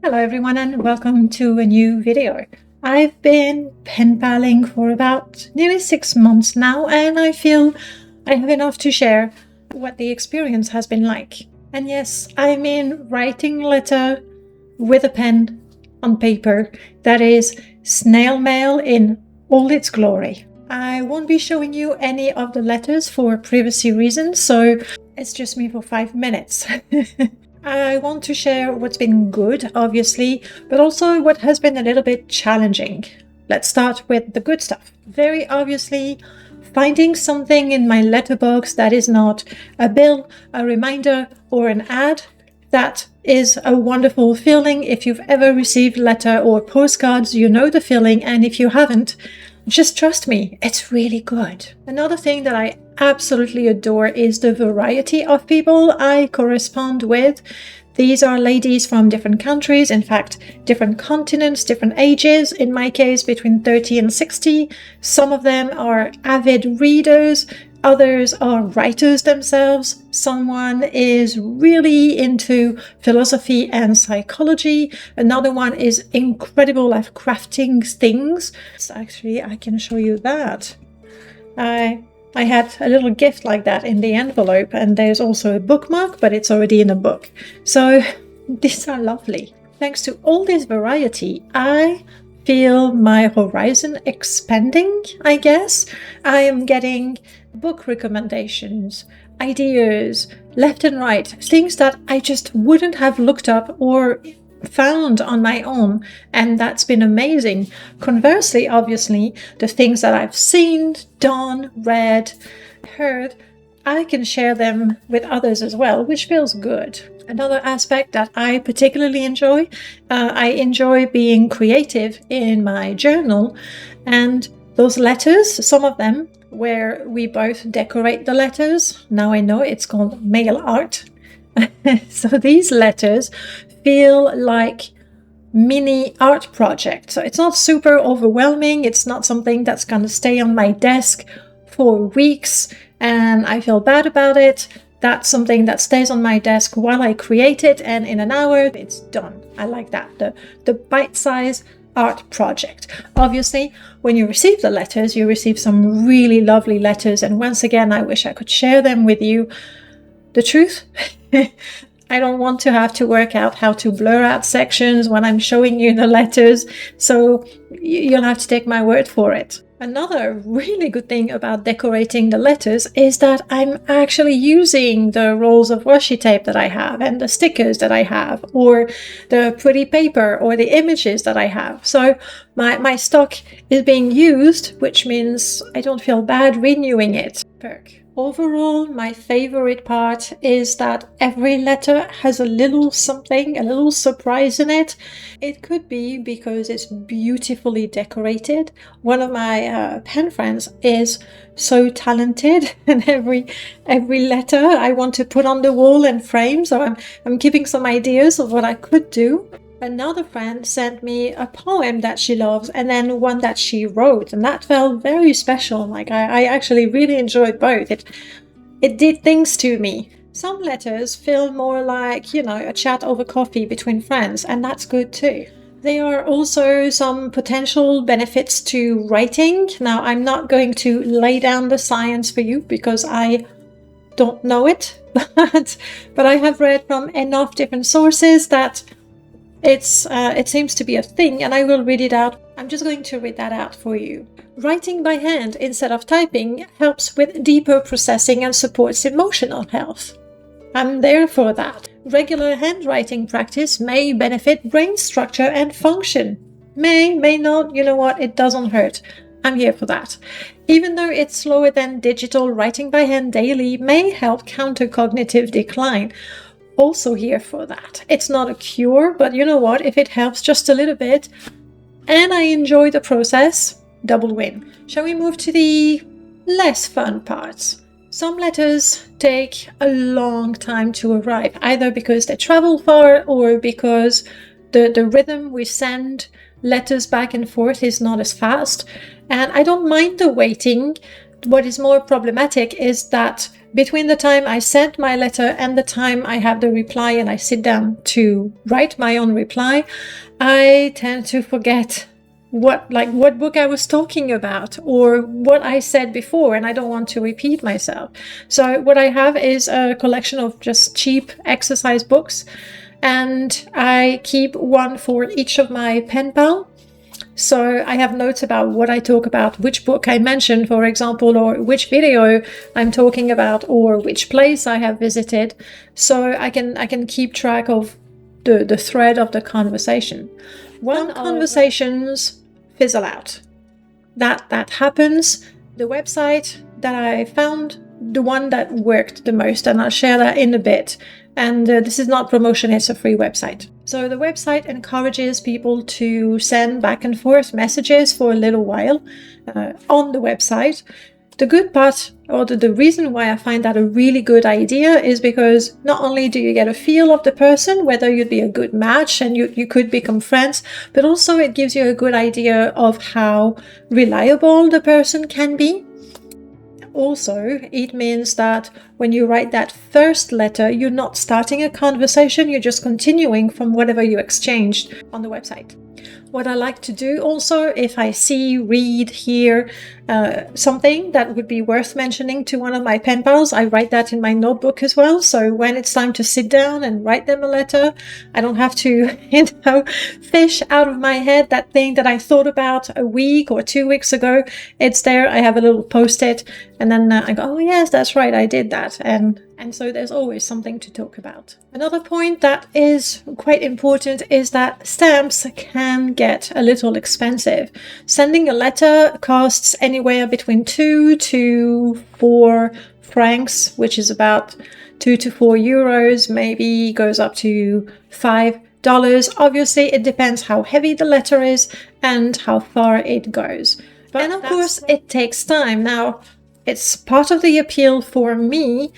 Hello everyone and welcome to a new video. I've been pen paling for about nearly 6 months now and I feel I have enough to share what the experience has been like. And yes, I mean writing letter with a pen on paper, that is snail mail in all its glory. I won't be showing you any of the letters for privacy reasons, so it's just me for 5 minutes. I want to share what's been good, obviously, but also what has been a little bit challenging. Let's start with the good stuff. Very obviously, finding something in my letterbox that is not a bill, a reminder, or an ad. That is a wonderful feeling. If you've ever received letter or postcards, you know the feeling, and if you haven't, just trust me, it's really good. Another thing that I absolutely adore is the variety of people I correspond with. These are ladies from different countries, in fact, different continents, different ages, in my case between 30 and 60. Some of them are avid readers, others are writers themselves. Someone is really into philosophy and psychology. Another one is incredible at crafting things. So actually, I can show you that. I had a little gift like that in the envelope, and there's also a bookmark, but it's already in a book. So these are lovely. Thanks to all this variety, I feel my horizon expanding, I guess. I am getting book recommendations, ideas, left and right, things that I just wouldn't have looked up or found on my own, and that's been amazing. Conversely, obviously, the things that I've seen, done, read, heard, I can share them with others as well, which feels good. Another aspect that I particularly enjoy, I enjoy being creative in my journal, and those letters, some of them where we both decorate the letters, now I know it's called mail art. So these letters feel like mini art projects. So it's not super overwhelming. It's not something that's going to stay on my desk for weeks and I feel bad about it. That's something that stays on my desk while I create it, and in an hour it's done. I like that. The bite-sized art project. Obviously, when you receive the letters, you receive some really lovely letters, and once again, I wish I could share them with you. The truth? I don't want to have to work out how to blur out sections when I'm showing you the letters, so you'll have to take my word for it. Another really good thing about decorating the letters is that I'm actually using the rolls of washi tape that I have and the stickers that I have, or the pretty paper or the images that I have. So my stock is being used, which means I don't feel bad renewing it. Perk. Overall, my favorite part is that every letter has a little something, a little surprise in it. It could be because it's beautifully decorated. One of my pen friends is so talented, and every letter I want to put on the wall and frame, so I'm keeping some ideas of what I could do. Another friend sent me a poem that she loves and then one that she wrote, and that felt very special. Like I actually really enjoyed both. It did things to me. Some letters feel more like, a chat over coffee between friends, and that's good too. There are also some potential benefits to writing. Now, I'm not going to lay down the science for you because I don't know it, but I have read from enough different sources that it seems to be a thing, and I will read it out. I'm just going to read that out for you. Writing by hand instead of typing helps with deeper processing and supports emotional health. I'm there for that. Regular handwriting practice may benefit brain structure and function. May not, you know what, it doesn't hurt. I'm here for that. Even though it's slower than digital, writing by hand daily may help counter cognitive decline. Also here for that. It's not a cure, but you know what? If it helps just a little bit and I enjoy the process, double win. Shall we move to the less fun parts? Some letters take a long time to arrive, either because they travel far or because the rhythm we send letters back and forth is not as fast. And I don't mind the waiting. What is more problematic is that between the time I send my letter and the time I have the reply and I sit down to write my own reply, I tend to forget what book I was talking about or what I said before, and I don't want to repeat myself. So what I have is a collection of just cheap exercise books, and I keep one for each of my pen pal. So I have notes about what I talk about, which book I mentioned, for example, or which video I'm talking about, or which place I have visited. So I can keep track of the thread of the conversation. When conversations fizzle out, that happens. The website that I found, the one that worked the most, and I'll share that in a bit. And this is not promotion, it's a free website. So the website encourages people to send back and forth messages for a little while on the website. The good part, or the reason why I find that a really good idea, is because not only do you get a feel of the person, whether you'd be a good match and you could become friends, but also it gives you a good idea of how reliable the person can be. Also, it means that when you write that first letter, you're not starting a conversation, you're just continuing from whatever you exchanged on the website. What I like to do also, if I see, read, hear something that would be worth mentioning to one of my pen pals, I write that in my notebook as well. So when it's time to sit down and write them a letter, I don't have to, fish out of my head that thing that I thought about a week or 2 weeks ago. It's there. I have a little post-it, and then I go, oh yes, that's right, I did that. And so there's always something to talk about. Another point that is quite important is that stamps can get a little expensive. Sending a letter costs anywhere between 2 to 4 francs, which is about 2 to 4 euros, maybe goes up to $5. Obviously, it depends how heavy the letter is and how far it goes. And of course, it takes time. Now, it's part of the appeal for me,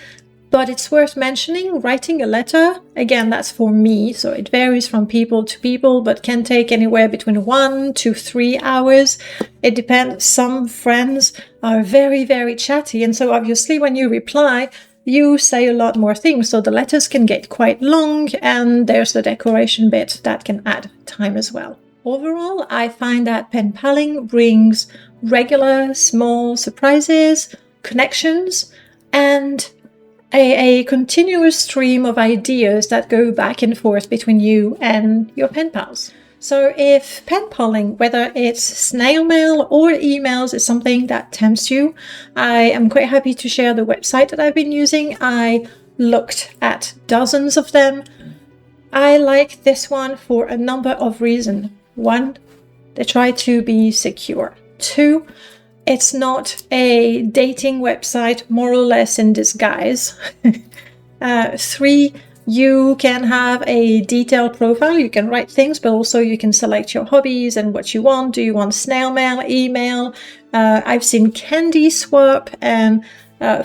but it's worth mentioning, writing a letter, again, that's for me, so it varies from people to people, but can take anywhere between 1 to 3 hours. It depends. Some friends are very, very chatty, and so obviously when you reply, you say a lot more things, so the letters can get quite long, and there's the decoration bit that can add time as well. Overall, I find that pen palling brings regular, small surprises, connections, and a continuous stream of ideas that go back and forth between you and your pen pals. So if pen palling, whether it's snail mail or emails, is something that tempts you, I am quite happy to share the website that I've been using. I looked at dozens of them. I like this one for a number of reasons. 1, they try to be secure. 2, it's not a dating website, more or less in disguise. 3, you can have a detailed profile. You can write things, but also you can select your hobbies and what you want. Do you want snail mail, email? I've seen candy swap and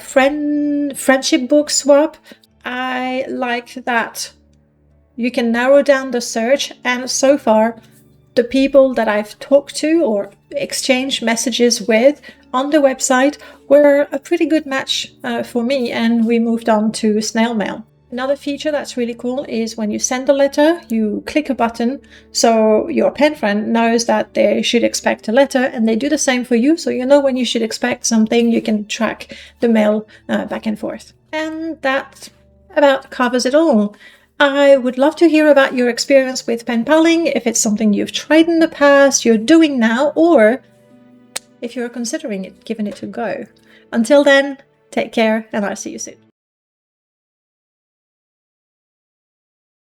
friendship book swap. I like that you can narrow down the search, and so far, the people that I've talked to or exchanged messages with on the website were a pretty good match for me, and we moved on to snail mail. Another feature that's really cool is when you send a letter, you click a button so your pen friend knows that they should expect a letter, and they do the same for you, so you know when you should expect something. You can track the mail back and forth. And that about covers it all. I would love to hear about your experience with pen palling, if it's something you've tried in the past, you're doing now, or if you're considering it, giving it a go. Until then, take care, and I'll see you soon.